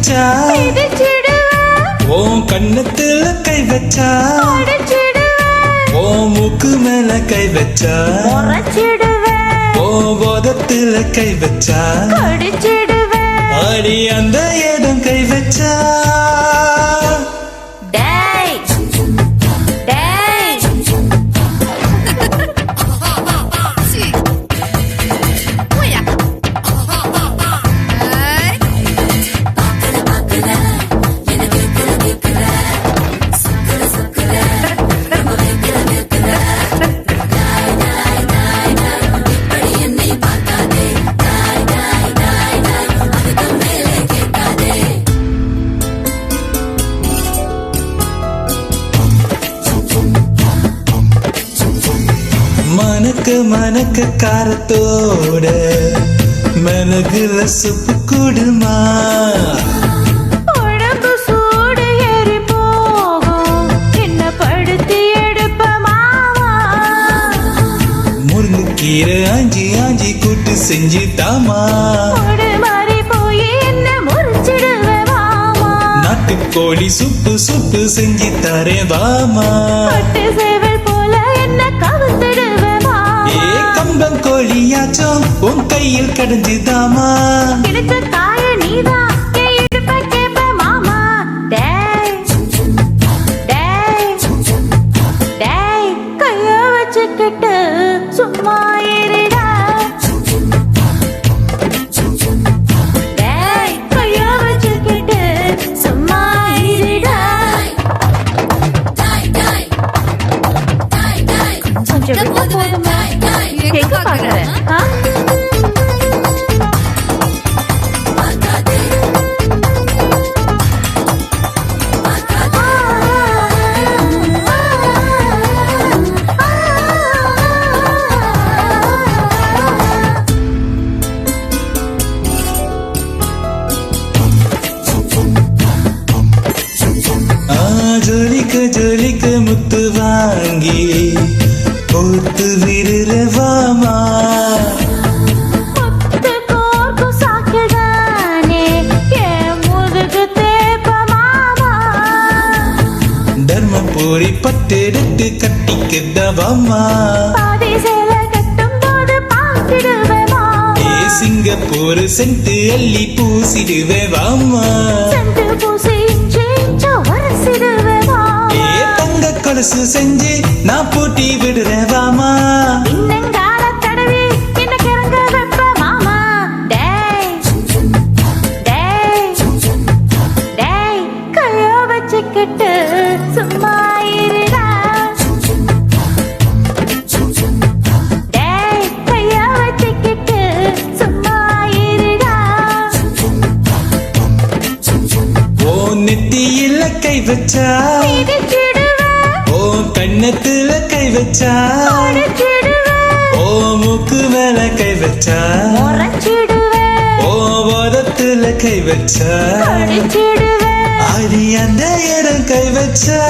வச்சா ஓ கண்ணத்துல கை வச்சா ஓ மூக்கு மேல கை வச்சா ஓ போதத்துல கை வச்சா அடி அந்த இடம் கை வச்சா மனக்கு மனக்கு காரத்தோட மிளகுல சுப்பு கூடுமா உடம்பு சூடு ஏறி போகும் என்ன படுத்தி எடுப்பமாவா முருங்கைக்கீரை ஆஞ்சி ஆஞ்சி கூட்டு செஞ்சு தாமா மாறி போய் என்ன முறிச்சிடுவேமா நாட்டுக்கோழி சுப்பு சுப்பு செஞ்சு தரேன் வாமா பட்டு சேவல் போல என்ன கவுத்திடுவேமா கம்பம் கோழியாச்சும் உன் கையில் கடந்துதாமா கிடைச்ச காய நீதான் இடுப்ப கேப்ப மாமா டேய் டேய் டேய் கைய வச்சுக்கிட்டு சும்மா இருடா டேய் கைய வச்சுக்கிட்டு சும்மா இருடா கொஞ்சம் விட்டா போதுமா எங்க பாக்குற ஜொலிக்கு ஜொலிக்கு முத்து வாங்கி பொத்து விருவாமா முத்து கோர்க்கும் சாக்குதானே என் முதுகு தேப்ப மாமா தர்மபுரி பட்டெடுத்து கட்டிக்குதவாமா பாதி சேல கட்டும் போது பார்த்திடுவேமா சிங்கப்பூர் சென்று அள்ளி பூசிடுவேவாமா சென்று பூசி இஞ்சு இஞ்சு வரசிடுவேமா தங்க கொலுசு செஞ்சு நான் பூட்டி விடுறேவாமா இன்னங்கால தடவி என்ன கிறங்க வெப்ப மாமா டேய் டேய் டேய் கைய வச்சுக்கிட்டு சும்மா இருடா டேய் கைய வச்சுக்கிட்டு சும்மா இருடா ஓ நெத்தியில கை வச்சா ஓ கண்ணத்துல கை வச்சா ஓ மூக்கு மேல கை வச்சா ஓ போதத்துல கை வச்சா அடி அந்த இடம் கை வச்சா